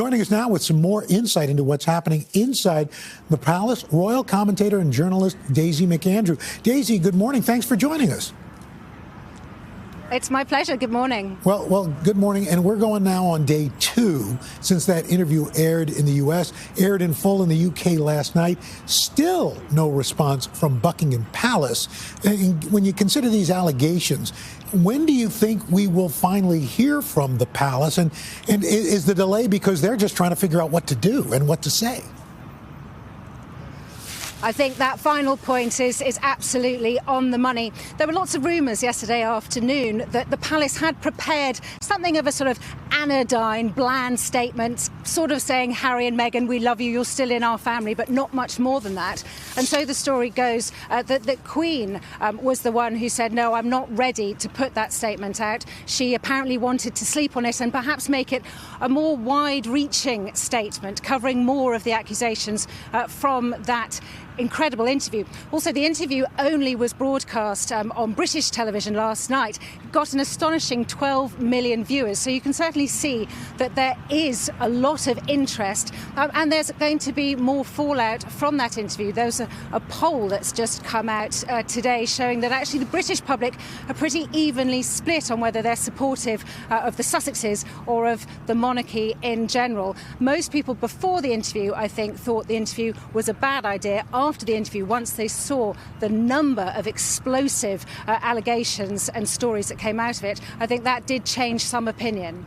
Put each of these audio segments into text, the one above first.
Joining us now with some more insight into what's happening inside the palace, royal commentator and journalist Daisy McAndrew. Daisy, good morning. Thanks for joining us. It's my pleasure. Good morning. Well, good morning. And we're going now on day 2 since that interview aired in the U.S., aired in full in the U.K. last night. Still no response from Buckingham Palace. And when you consider these allegations, when do you think we will finally hear from the palace? And is the delay because they're just trying to figure out what to do and what to say? I think that final point is absolutely on the money. There were lots of rumours yesterday afternoon that the palace had prepared something of a sort of anodyne, bland statement, sort of saying, Harry and Meghan, we love you, you're still in our family, but not much more than that. And so the story goes that the Queen was the one who said, no, I'm not ready to put that statement out. She apparently wanted to sleep on it and perhaps make it a more wide-reaching statement, covering more of the accusations from that incredible interview. Also, the interview only was broadcast on British television last night. It got an astonishing 12 million viewers. So you can certainly see that there is a lot of interest and there's going to be more fallout from that interview. There's a poll that's just come out today showing that actually the British public are pretty evenly split on whether they're supportive of the Sussexes or of the monarchy in general. Most people before the interview, I think, thought the interview was a bad idea. After the interview, once they saw the number of explosive allegations and stories that came out of it, I think that did change some opinion.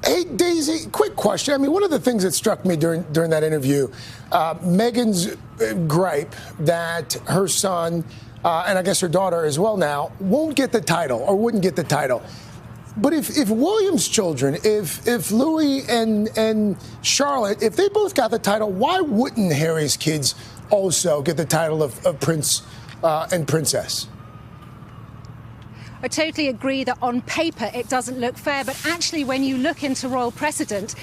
Hey, Daisy, quick question. I mean, one of the things that struck me during that interview, Meghan's gripe that her son, and I guess her daughter as well now, won't get the title or wouldn't get the title. But if William's children, if Louis and Charlotte, if they both got the title, why wouldn't Harry's kids also get the title of Prince and Princess? I totally agree that on paper it doesn't look fair, but actually when you look into royal precedent,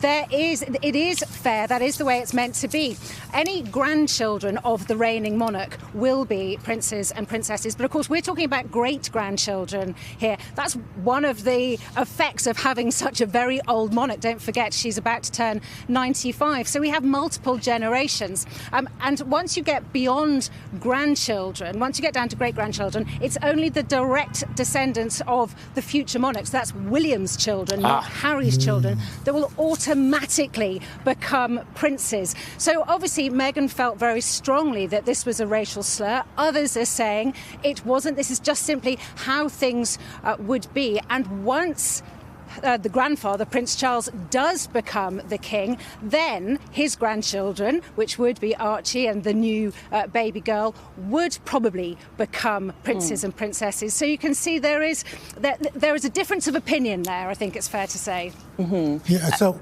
it is fair. That is the way it's meant to be. Any grandchildren of the reigning monarch will be princes and princesses. But of course, we're talking about great-grandchildren here. That's one of the effects of having such a very old monarch. Don't forget, she's about to turn 95. So we have multiple generations. And once you get beyond grandchildren, once you get down to great-grandchildren, it's only the direct descendants of the future monarchs. That's William's children, not Harry's children, that will automatically become princes. So obviously Meghan felt very strongly that this was a racial slur. Others are saying it wasn't. This is just simply how things would be. And once the grandfather, Prince Charles, does become the king, then his grandchildren, which would be Archie and the new baby girl, would probably become princes and princesses. So you can see there is a difference of opinion there, I think it's fair to say. Yeah, so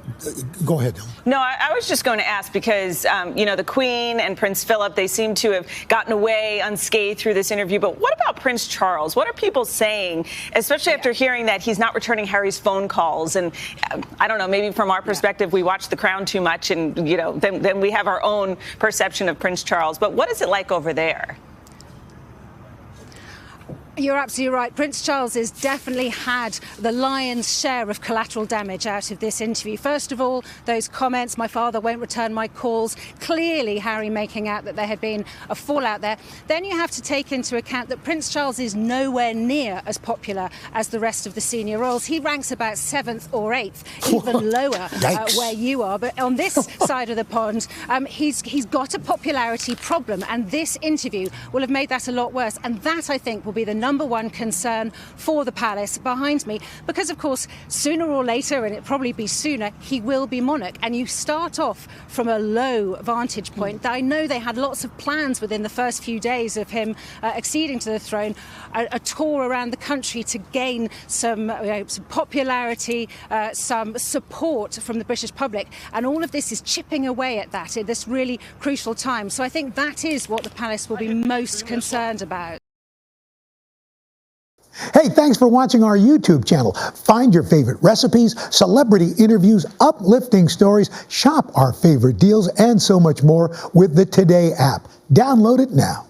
go ahead, Dylan. No, I was just going to ask because, the Queen and Prince Philip, they seem to have gotten away unscathed through this interview. But what about Prince Charles? What are people saying, especially after hearing that he's not returning Harry's phone calls? And I don't know, maybe from our perspective, we watch The Crown too much and, then we have our own perception of Prince Charles. But what is it like over there? You're absolutely right. Prince Charles has definitely had the lion's share of collateral damage out of this interview. First of all, those comments, my father won't return my calls, clearly Harry making out that there had been a fallout there. Then you have to take into account that Prince Charles is nowhere near as popular as the rest of the senior royals. He ranks about 7th or 8th, even lower where you are. But on this side of the pond, he's got a popularity problem, and this interview will have made that a lot worse. And that, I think, will be the number one concern for the palace behind me, because of course sooner or later, and it'll probably be sooner, he will be monarch, and you start off from a low vantage point. I know they had lots of plans within the first few days of him acceding to the throne, a tour around the country to gain some popularity, some support from the British public, and all of this is chipping away at that at this really crucial time. So I think that is what the palace will be most concerned about. Hey, thanks for watching our YouTube channel. Find your favorite recipes, celebrity interviews, uplifting stories, shop our favorite deals, and so much more with the Today app. Download it now.